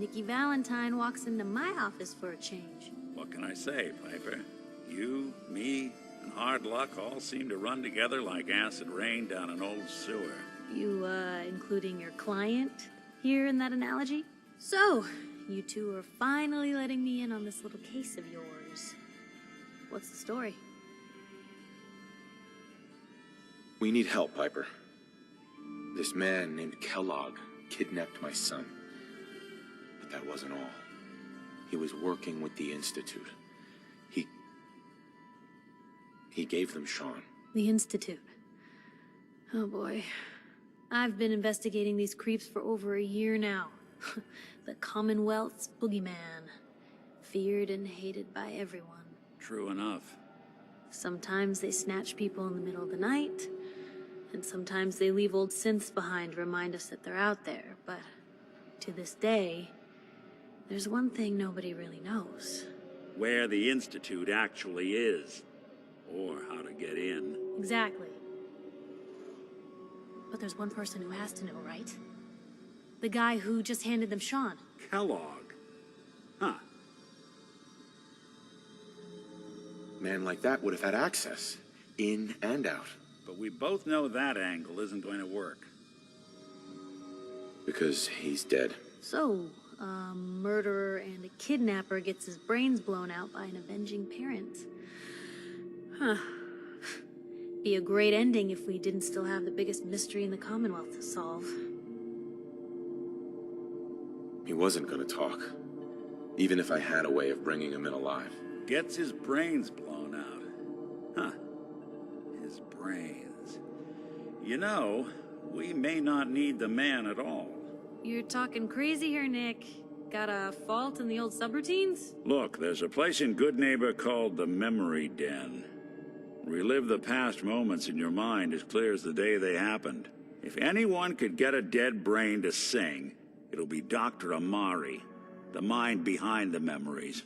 Nikki Valentine walks into my office for a change. What can I say, Piper? You, me, and hard luck all seem to run together like acid rain down an old sewer. You, including your client here in that analogy? So, you two are finally letting me in on this little case of yours. What's the story? We need help, Piper. This man named Kellogg kidnapped my son. But that wasn't all. He was working with the Institute. He gave them Sean. The Institute. Oh boy. I've been investigating these creeps for over a year now. The Commonwealth's boogeyman. Feared and hated by everyone. True enough. Sometimes they snatch people in the middle of the night, and sometimes they leave old synths behind to remind us that they're out there, but to this day, there's one thing nobody really knows. Where the Institute actually is. Or how to get in. Exactly. But there's one person who has to know, right? The guy who just handed them Sean. Kellogg. Huh. Man like that would have had access, in and out. But we both know that angle isn't going to work. Because he's dead. So, a murderer and a kidnapper gets his brains blown out by an avenging parent. Huh. Be a great ending if we didn't still have the biggest mystery in the Commonwealth to solve. He wasn't gonna talk. Even if I had a way of bringing him in alive. Gets his brains blown out. Huh. His brains. You know, we may not need the man at all. You're talking crazy here, Nick. Got a fault in the old subroutines? Look, there's a place in Good Neighbor called the Memory Den. Relive the past moments in your mind as clear as the day they happened. If anyone could get a dead brain to sing, it'll be Dr. Amari, the mind behind the memories.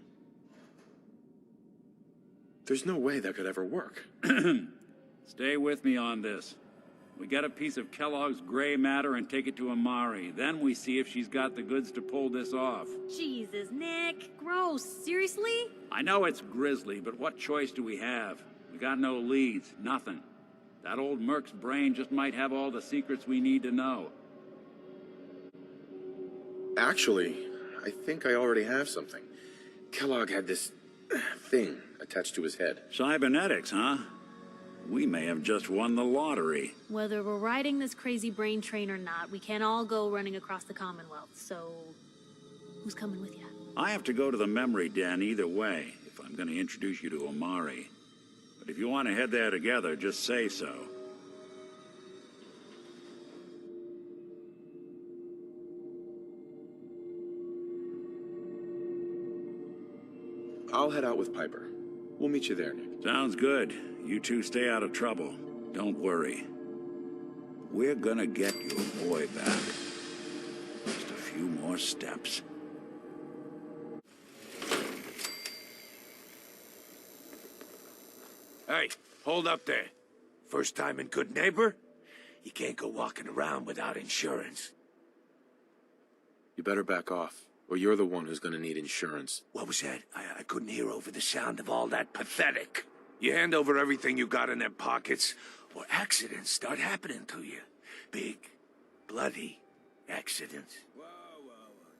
There's no way that could ever work. Stay with me on this. We get a piece of Kellogg's gray matter and take it to Amari. Then we see if she's got the goods to pull this off. Jesus, Nick. Gross. Seriously? I know it's grisly, but what choice do we have? We got no leads, nothing. That old Merc's brain just might have all the secrets we need to know. Actually, I think I already have something. Kellogg had this thing attached to his head. Cybernetics, huh? We may have just won the lottery. Whether we're riding this crazy brain train or not, we can't all go running across the Commonwealth, so... who's coming with you? I have to go to the Memory Den either way, if I'm going to introduce you to Amari. But if you want to head there together, just say so. I'll head out with Piper. We'll meet you there, Nick. Sounds good. You two stay out of trouble. Don't worry. We're gonna get your boy back. Just a few more steps. Hey, hold up there. First time in Good Neighbor? You can't go walking around without insurance. You better back off, or you're the one who's gonna need insurance. What was that? I couldn't hear over the sound of all that pathetic. You hand over everything you got in their pockets, or accidents start happening to you. Big, bloody accidents. Whoa,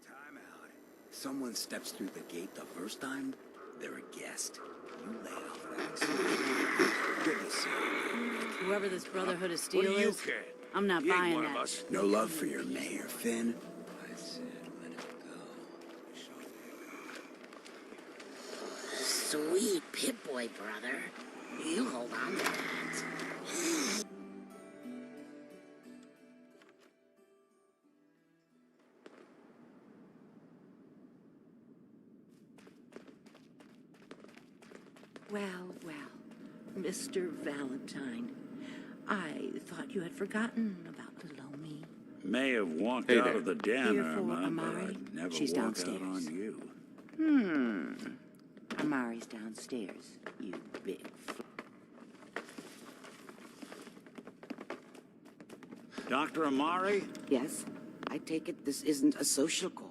time out. Someone steps through the gate the first time, they're a guest. You lay off that. Good to see you. Whoever this Brotherhood of Steel What do you is, care? I'm not You ain't buying one that. of us. No love for your mayor, Finn? I said let it go. Sweet Pip-Boy, brother. You hold on to that. Well, Mr. Valentine, I thought you had forgotten about little me. May have walked Hey out there. of the den, Here for Irma, but Amari. I'd never She's walk downstairs. out on you. Amari's downstairs, you big Dr. Amari? Yes, I take it this isn't a social call.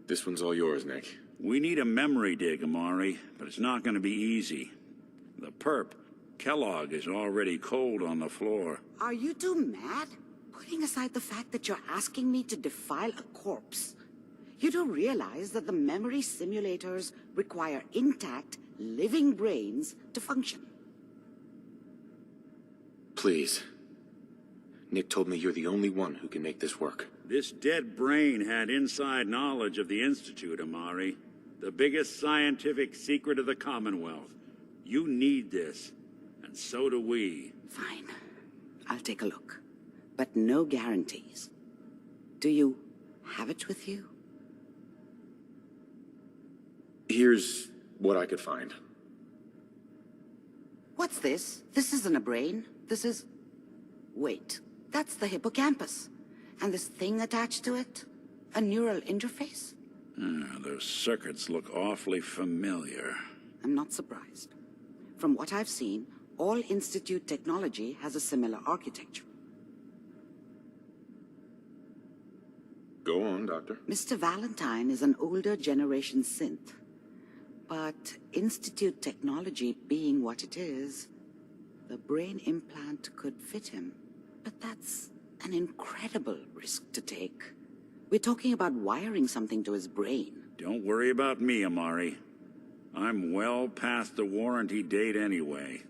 This one's all yours, Nick. We need a memory dig, Amari, but it's not going to be easy. The perp, Kellogg, is already cold on the floor. Are you two mad? Putting aside the fact that you're asking me to defile a corpse, you do realize that the memory simulators require intact, living brains to function. Please. Nick told me you're the only one who can make this work. This dead brain had inside knowledge of the Institute, Amari. The biggest scientific secret of the Commonwealth. You need this, and so do we. Fine. I'll take a look. But no guarantees. Do you have it with you? Here's what I could find. What's this? This isn't a brain. This is... Wait. That's the hippocampus. And this thing attached to it? A neural interface? Those circuits look awfully familiar. I'm not surprised. From what I've seen, all Institute technology has a similar architecture. Go on, Doctor. Mr. Valentine is an older generation synth. But Institute technology being what it is, the brain implant could fit him. But that's an incredible risk to take. We're talking about wiring something to his brain. Don't worry about me, Amari. I'm well past the warranty date anyway.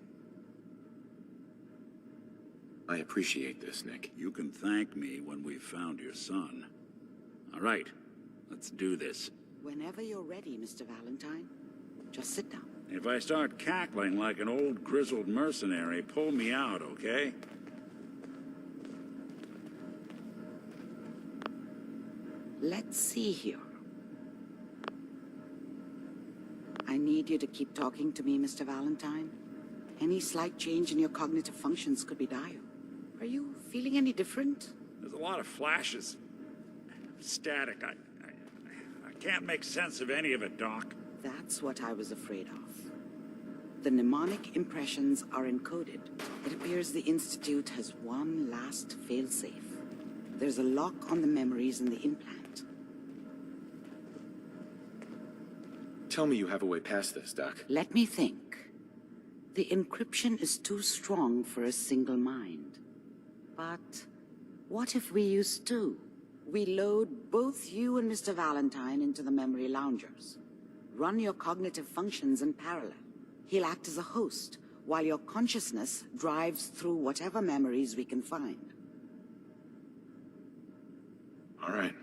I appreciate this, Nick. You can thank me when we've found your son. All right, let's do this. Whenever you're ready, Mr. Valentine, just sit down. If I start cackling like an old grizzled mercenary, pull me out, okay? Let's see here. I need you to keep talking to me, Mr. Valentine. Any slight change in your cognitive functions could be dire. Are you feeling any different? There's a lot of flashes. Static. I can't make sense of any of it, Doc. That's what I was afraid of. The mnemonic impressions are encoded. It appears the Institute has one last failsafe. There's a lock on the memories in the implant. Tell me you have a way past this, Doc. Let me think. The encryption is too strong for a single mind. But what if we use two? We load both you and Mr. Valentine into the memory loungers. Run your cognitive functions in parallel. He'll act as a host, while your consciousness drives through whatever memories we can find. All right.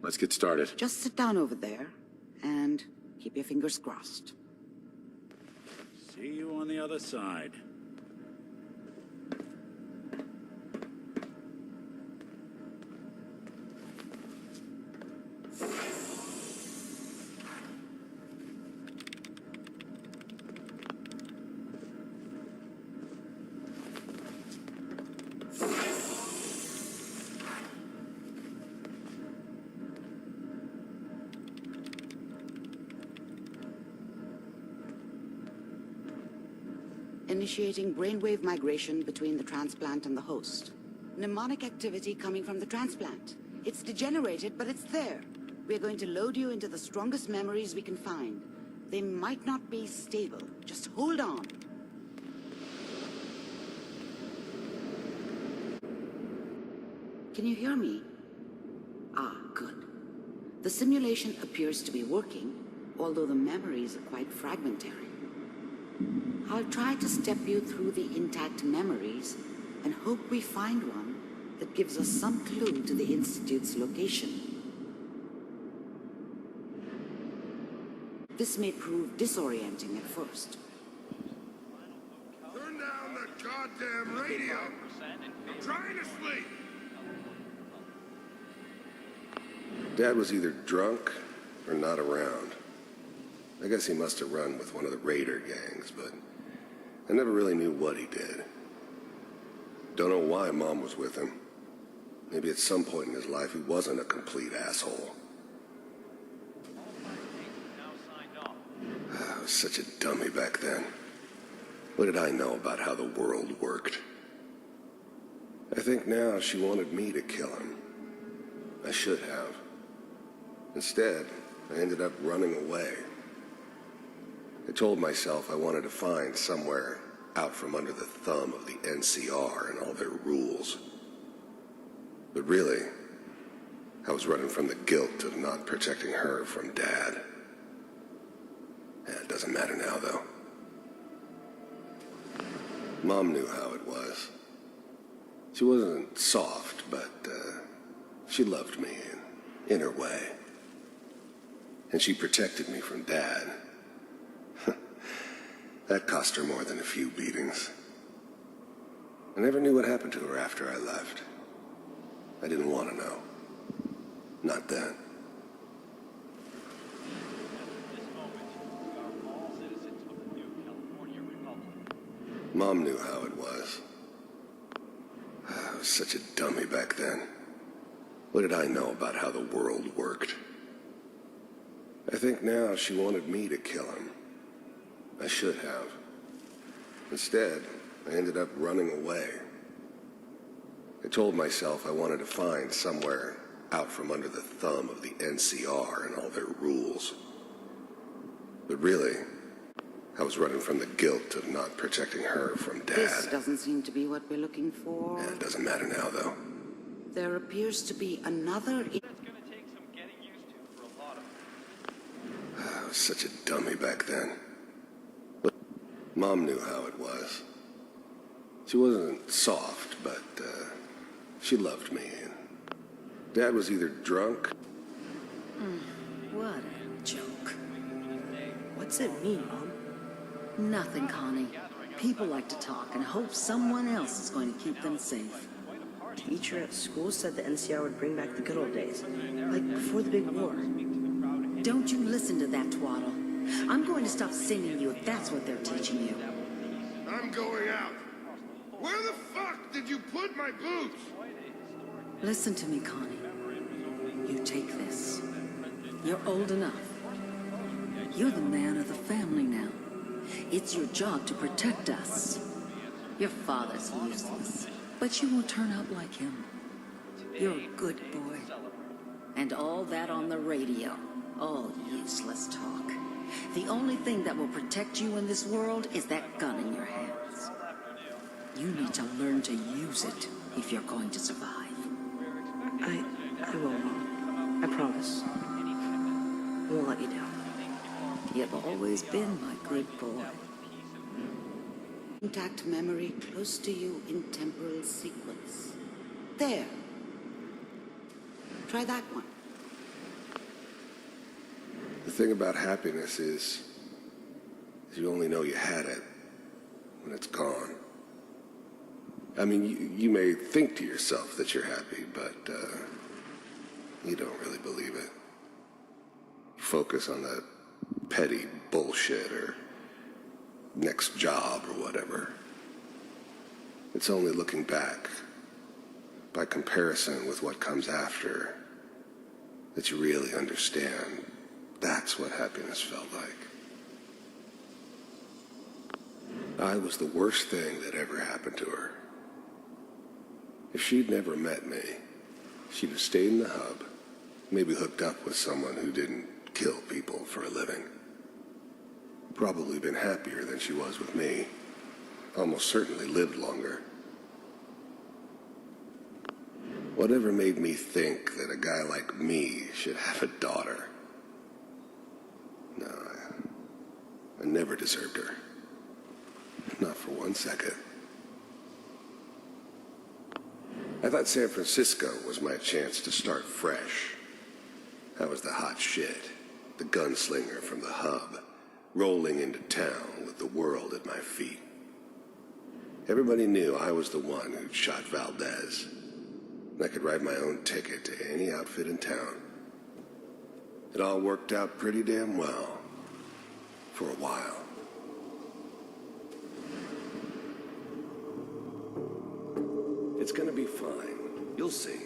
Let's get started. Just sit down over there, and keep your fingers crossed. See you on the other side. Initiating brainwave migration between the transplant and the host. Mnemonic activity coming from the transplant. It's degenerated, but it's there. We're going to load you into the strongest memories we can find. They might not be stable. Just hold on. Can you hear me? Ah, good. The simulation appears to be working, although the memories are quite fragmentary. I'll try to step you through the intact memories and hope we find one that gives us some clue to the Institute's location. This may prove disorienting at first. Turn down the goddamn radio! I'm trying to sleep! Dad was either drunk or not around. I guess he must have run with one of the raider gangs, but I never really knew what he did. Don't know why Mom was with him. Maybe at some point in his life he wasn't a complete asshole. I was such a dummy back then. What did I know about how the world worked? I think now she wanted me to kill him. I should have. Instead, I ended up running away. I told myself I wanted to find somewhere out from under the thumb of the NCR and all their rules. But really, I was running from the guilt of not protecting her from Dad. It doesn't matter now, though. Mom knew how it was. She wasn't soft, but she loved me in her way. And she protected me from Dad. That cost her more than a few beatings. I never knew what happened to her after I left. I didn't want to know. Not then. Mom knew how it was. I was such a dummy back then. What did I know about how the world worked? I think now she wanted me to kill him. I should have. Instead, I ended up running away. I told myself I wanted to find somewhere out from under the thumb of the NCR and all their rules. But really, I was running from the guilt of not protecting her from Dad. This doesn't seem to be what we're looking for. It doesn't matter now, though. There appears to be another... I was such a dummy back then. But Mom knew how it was. She wasn't soft, but she loved me. Dad was either drunk... What a joke. What's it mean, Mom? Nothing, Connie. People like to talk and hope someone else is going to keep them safe. Teacher at school said the NCR would bring back the good old days, like before the big war. Don't you listen to that twaddle. I'm going to stop singing you if that's what they're teaching you. I'm going out. Where the fuck did you put my boots? Listen to me, Connie. You take this. You're old enough. You're the man of the family now. It's your job to protect us. Your father's useless, but you won't turn out like him. You're a good boy. And all that on the radio, all useless talk. The only thing that will protect you in this world is that gun in your hands. You need to learn to use it if you're going to survive. I will, Mom. I promise. I won't let you down. You've always been my good boy. Intact memory close to you in temporal sequence. There. Try that one. The thing about happiness is you only know you had it when it's gone. I mean, you may think to yourself that you're happy, but you don't really believe it. You focus on that petty bullshit or next job or whatever. It's only looking back, by comparison with what comes after, that you really understand that's what happiness felt like. I was the worst thing that ever happened to her. If she'd never met me, she'd have stayed in the hub, maybe hooked up with someone who didn't kill people for a living. Probably been happier than she was with me. Almost certainly lived longer. Whatever made me think that a guy like me should have a daughter? No, I never deserved her. Not for 1 second. I thought San Francisco was my chance to start fresh. I was the hot shit, the gunslinger from the hub, rolling into town with the world at my feet. Everybody knew I was the one who'd shot Valdez. And I could write my own ticket to any outfit in town. It all worked out pretty damn well. For a while. It's gonna be fine. You'll see.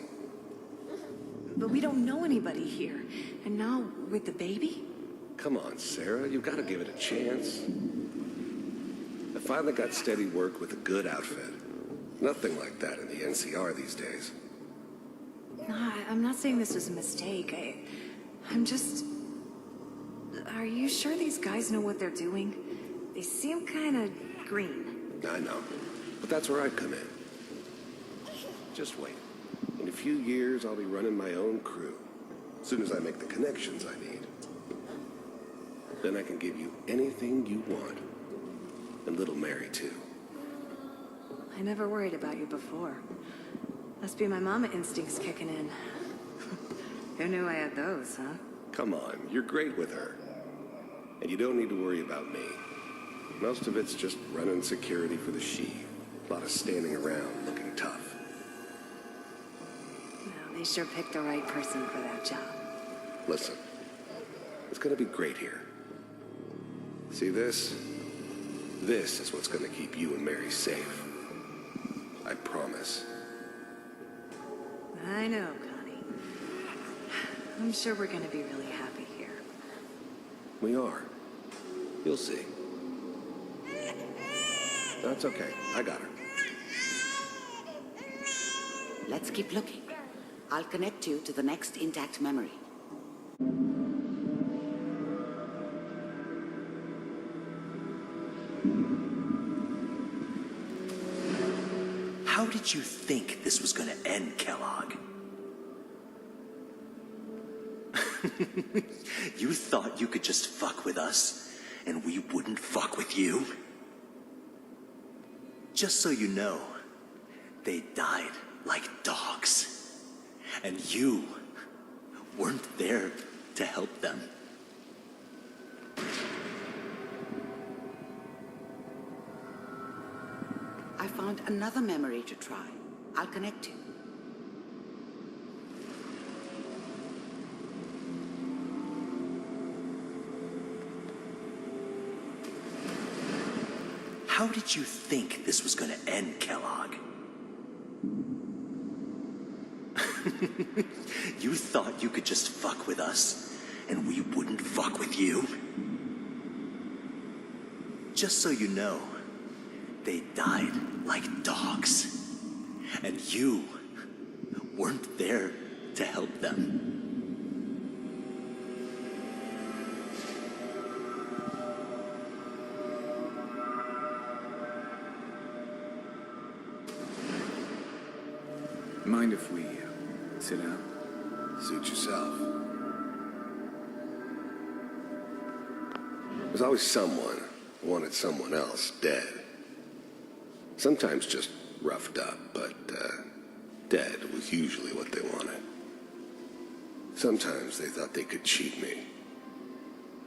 But we don't know anybody here. And now, with the baby? Come on, Sarah. You've got to give it a chance. I finally got steady work with a good outfit. Nothing like that in the NCR these days. No, I'm not saying this was a mistake. I'm just... Are you sure these guys know what they're doing? They seem kind of green. I know. But that's where I come in. Just wait. In a few years, I'll be running my own crew. As soon as I make the connections I need. Then I can give you anything you want. And little Mary, too. I never worried about you before. Must be my mama instincts kicking in. Who knew I had those, huh? Come on, you're great with her. And you don't need to worry about me. Most of it's just running security for the Sheev. A lot of standing around looking tough. No, they sure picked the right person for that job. Listen, it's gonna be great here. See this? This is what's gonna keep you and Mary safe. I promise. I know, Connie. I'm sure we're gonna be really happy here. We are. You'll see. That's okay. I got her. Let's keep looking. I'll connect you to the next intact memory. How did you think this was gonna end, Kellogg? You thought you could just fuck with us, and we wouldn't fuck with you? Just so you know, they died like dogs. And you weren't there to help them. I found another memory to try. I'll connect you. How did you think this was gonna end, Kellogg? You thought you could just fuck with us, and we wouldn't fuck with you? Just so you know, they died like dogs. And you weren't there to help them. Mind if we sit down? Suit yourself. There's always someone who wanted someone else dead. Sometimes just roughed up, but dead was usually what they wanted. Sometimes they thought they could cheat me.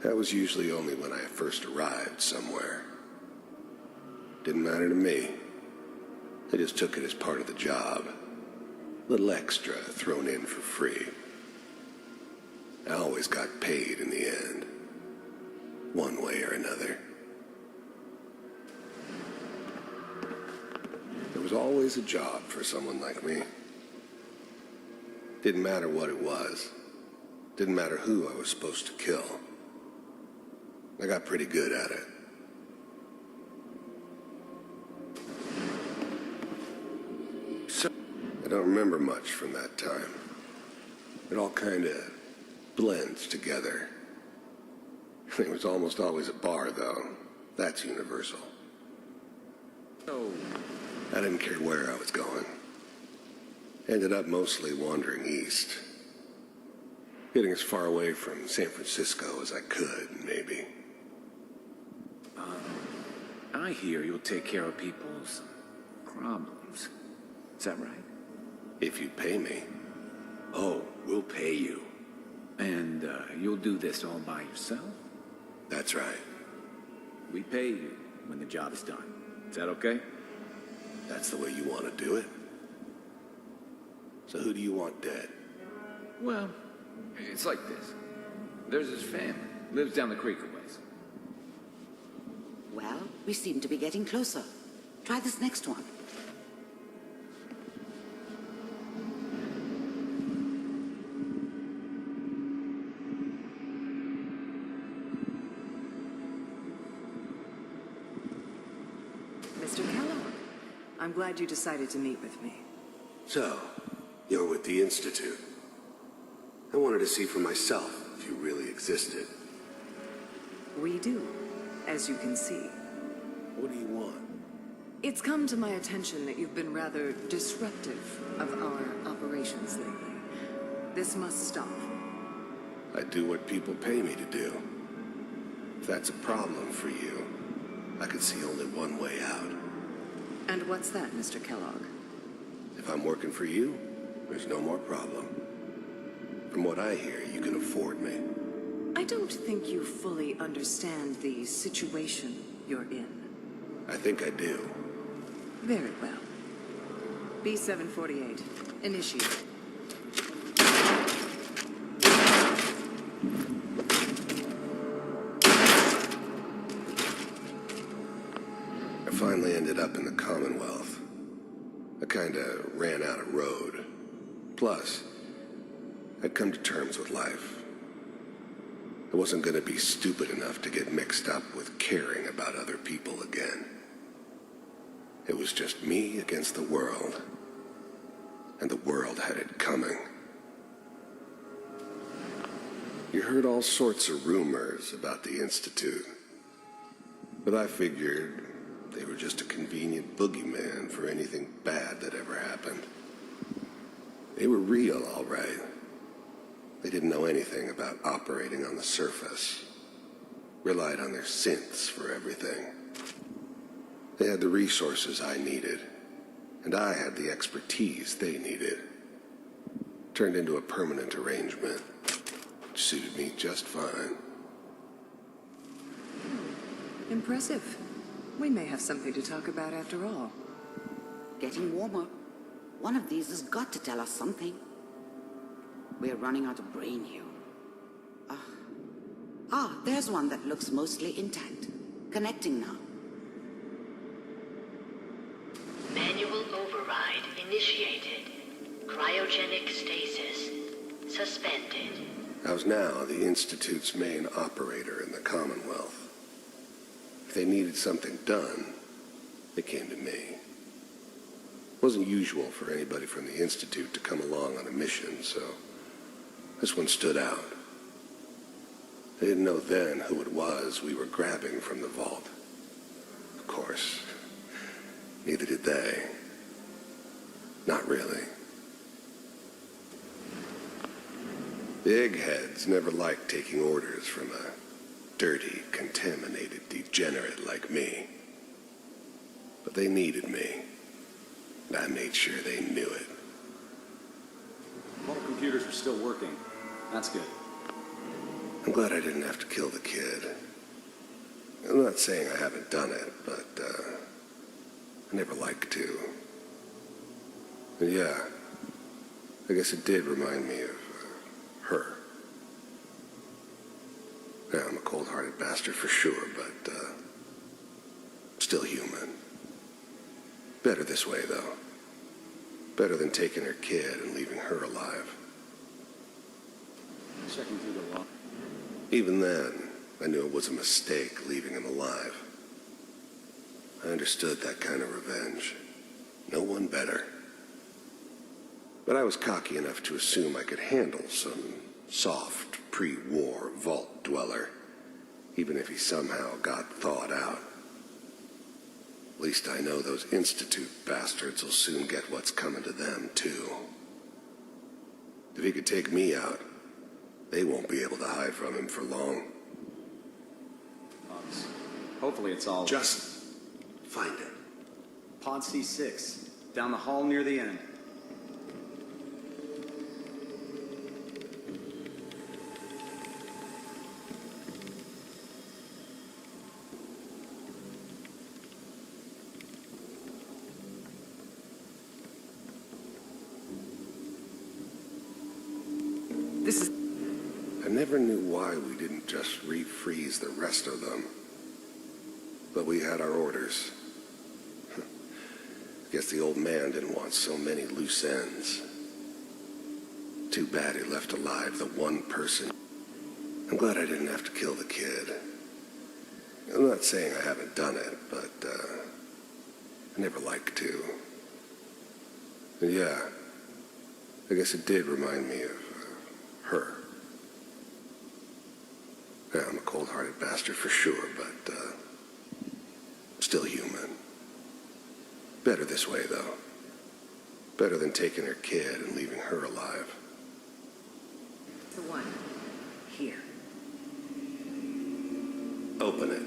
That was usually only when I first arrived somewhere. Didn't matter to me. I just took it as part of the job. Little extra thrown in for free. I always got paid in the end. One way or another. There was always a job for someone like me. Didn't matter what it was. Didn't matter who I was supposed to kill. I got pretty good at it. So, I don't remember much from that time. It all kind of blends together. It was almost always a bar, though. That's universal. So, I didn't care where I was going. Ended up mostly wandering east. Getting as far away from San Francisco as I could, maybe. I hear you'll take care of people's problems. Is that right? If you'd pay me. Oh, we'll pay you. And you'll do this all by yourself? That's right. We pay you when the job is done. Is that okay? That's the way you want to do it? So who do you want dead? Well, it's like this. There's his family. Lives down the creek a ways. Well, we seem to be getting closer. Try this next one. Mr. Kellogg, I'm glad you decided to meet with me. So, you're with the Institute. I wanted to see for myself if you really existed. We do, as you can see. What do you want? It's come to my attention that you've been rather disruptive of our operations lately. This must stop. I do what people pay me to do. If that's a problem for you, I could see only one way out. And what's that, Mr. Kellogg? If I'm working for you, there's no more problem. From what I hear, you can afford me. I don't think you fully understand the situation you're in. I think I do. Very well. B-748, initiate. I finally ended up in the Commonwealth. I kinda ran out of road. Plus, I'd come to terms with life. I wasn't gonna be stupid enough to get mixed up with caring about other people again. It was just me against the world. And the world had it coming. You heard all sorts of rumors about the Institute. But I figured they were just a convenient boogeyman for anything bad that ever happened. They were real, all right. They didn't know anything about operating on the surface. Relied on their synths for everything. They had the resources I needed, and I had the expertise they needed. Turned into a permanent arrangement, which suited me just fine. Impressive. We may have something to talk about after all. Getting warmer. One of these has got to tell us something. We're running out of brain here. There's one that looks mostly intact. Connecting now. Manual override initiated. Cryogenic stasis suspended. I was now the Institute's main operator in the Commonwealth. If they needed something done, they came to me. It wasn't usual for anybody from the Institute to come along on a mission, so this one stood out. They didn't know then who it was we were grabbing from the vault. Of course, neither did they. Not really. The eggheads never liked taking orders from a dirty, contaminated degenerate like me. But they needed me, and I made sure they knew it. All the computers are still working. That's good. I'm glad I didn't have to kill the kid. I'm not saying I haven't done it, but, I never liked to. And yeah, I guess it did remind me of, her. Yeah, I'm a cold-hearted bastard for sure, but, still human. Better this way, though. Better than taking her kid and leaving her alive. Checking through the log. Even then, I knew it was a mistake leaving him alive. I understood that kind of revenge. No one better. But I was cocky enough to assume I could handle some soft, pre-war vault dweller, even if he somehow got thawed out. At least I know those Institute bastards will soon get what's coming to them, too. If he could take me out, they won't be able to hide from him for long. Hopefully it's all... Just find it. Pod C6, down the hall near the end. I never knew why we didn't just refreeze the rest of them. But we had our orders. Guess the old man didn't want so many loose ends. Too bad he left alive the one person. I'm glad I didn't have to kill the kid. I'm not saying I haven't done it, but, I never liked to. And yeah, I guess it did remind me of, her. cold-hearted bastard for sure, but, still human. Better this way, though. Better than taking her kid and leaving her alive. The one. Here. Open it.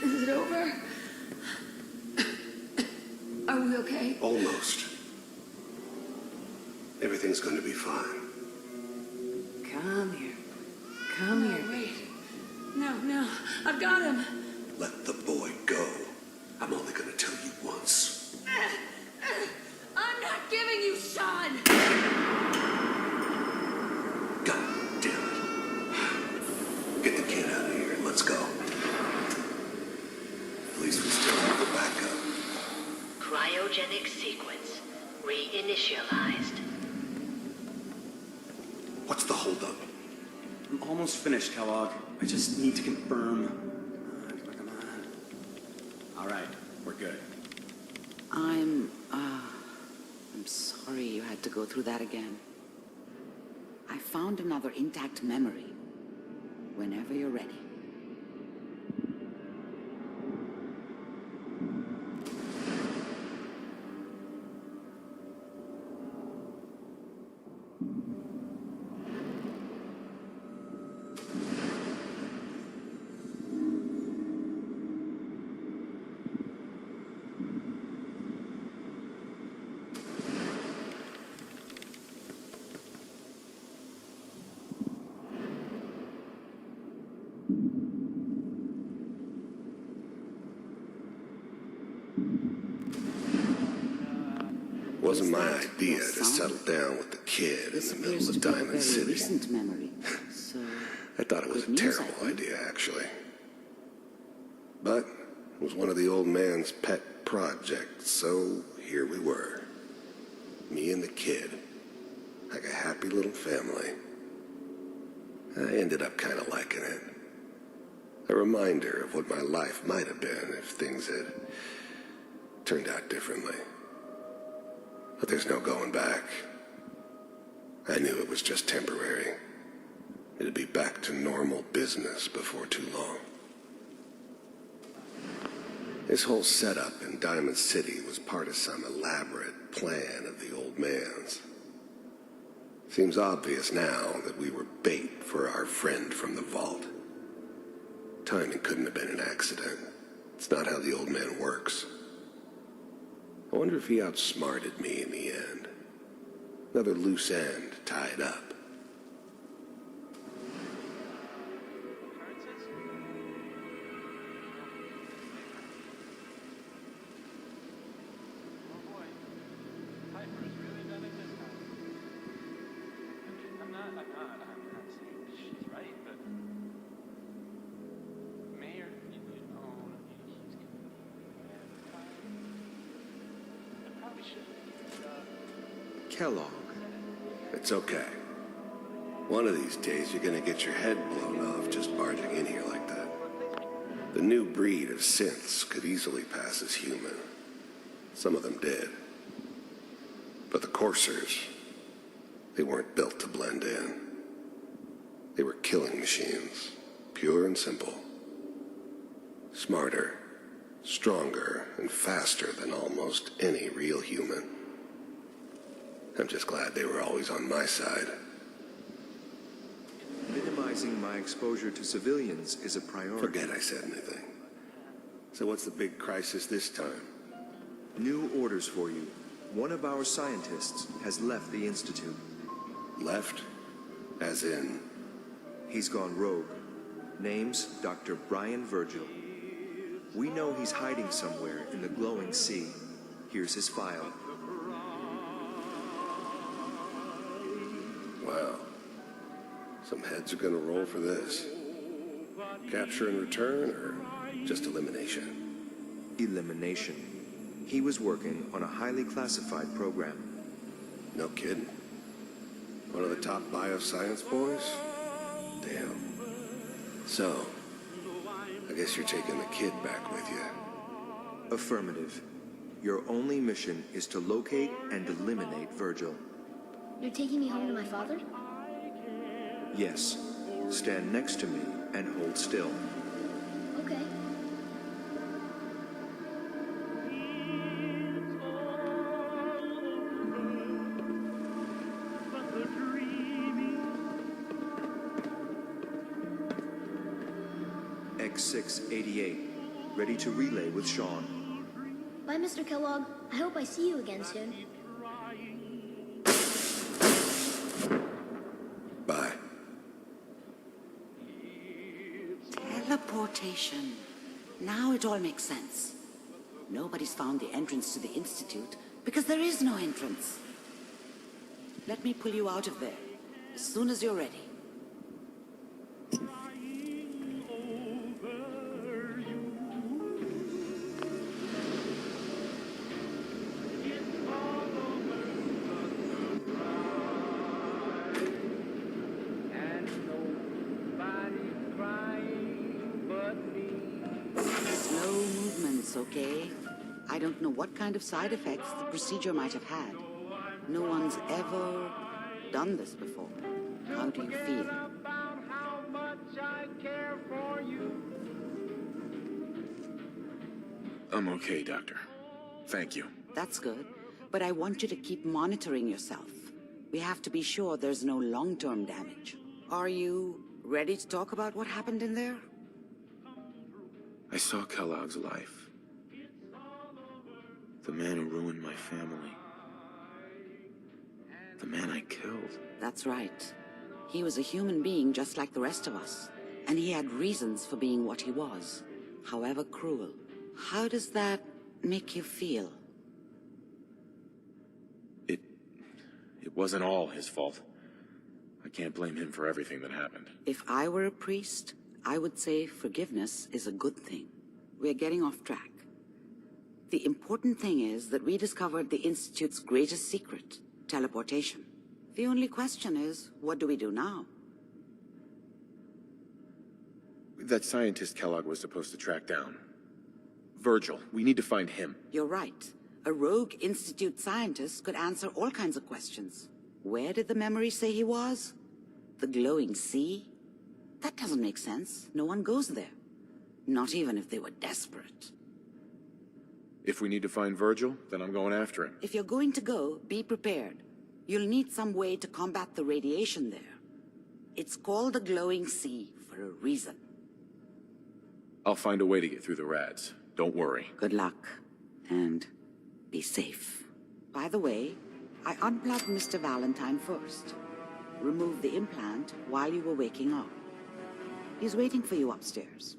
Is it over? Are we okay? Almost. Everything's going to be fine. Come here. Come here. Wait. No. I've got him. Let the boy go. I'm only going to tell you once. I'm not giving you Sean! God damn it. Get the kid out of here and let's go. At least we still have the backup. Cryogenic sequence reinitialized. What's the holdup? I'm almost finished, Kellogg. I just need to confirm. Come on. All right, we're good. I'm sorry you had to go through that again. I found another intact memory. Whenever you're ready. Wasn't my idea to settle down with the kid in the middle of Diamond City. Recent memory. So I thought it was a terrible idea, actually. But it was one of the old man's pet projects, so here we were. Me and the kid. Like a happy little family. I ended up kind of liking it. A reminder of what my life might have been if things had turned out differently. But there's no going back. I knew it was just temporary. It'd be back to normal business before too long. This whole setup in Diamond City was part of some elaborate plan of the old man's. Seems obvious now that we were bait for our friend from the vault. Timing couldn't have been an accident. It's not how the old man works. I wonder if he outsmarted me in the end. Another loose end tied up. Kellogg. It's okay. One of these days you're gonna get your head blown off just barging in here like that. The new breed of synths could easily pass as human. Some of them did. But the coursers, they weren't built to blend in. They were killing machines, pure and simple. Smarter, stronger, and faster than almost any real human. I'm just glad they were always on my side. Minimizing my exposure to civilians is a priority. Forget I said anything. So what's the big crisis this time? New orders for you. One of our scientists has left the Institute. Left? As in? He's gone rogue. Name's Dr. Brian Virgil. We know he's hiding somewhere in the glowing sea. Here's his file. Wow. Some heads are gonna roll for this. Capture and return, or just elimination? Elimination. He was working on a highly classified program. No kidding. One of the top bioscience boys? Damn. So, I guess you're taking the kid back with you. Affirmative. Your only mission is to locate and eliminate Virgil. You're taking me home to my father? Yes. Stand next to me and hold still. Okay. X688, ready to relay with Sean. Bye, Mr. Kellogg. I hope I see you again soon. Bye. Teleportation. Now it all makes sense. Nobody's found the entrance to the Institute because there is no entrance. Let me pull you out of there as soon as you're ready. Slow movements, okay? I don't know what kind of side effects the procedure might have had. No one's ever done this before. How do you feel? I'm okay, Doctor. Thank you. That's good, but I want you to keep monitoring yourself. We have to be sure there's no long-term damage. Are you ready to talk about what happened in there? I saw Kellogg's life. The man who ruined my family. The man I killed. That's right. He was a human being just like the rest of us. And he had reasons for being what he was, however cruel. How does that make you feel? It wasn't all his fault. I can't blame him for everything that happened. If I were a priest, I would say forgiveness is a good thing. We're getting off track. The important thing is that we discovered the Institute's greatest secret, teleportation. The only question is, what do we do now? That scientist Kellogg was supposed to track down. Virgil, we need to find him. You're right. A rogue Institute scientist could answer all kinds of questions. Where did the memory say he was? The glowing sea? That doesn't make sense. No one goes there. Not even if they were desperate. If we need to find Virgil, then I'm going after him. If you're going to go, be prepared. You'll need some way to combat the radiation there. It's called the glowing sea for a reason. I'll find a way to get through the rads. Don't worry. Good luck. And be safe. By the way, I unplugged Mr. Valentine first. Removed the implant while you were waking up. He's waiting for you upstairs.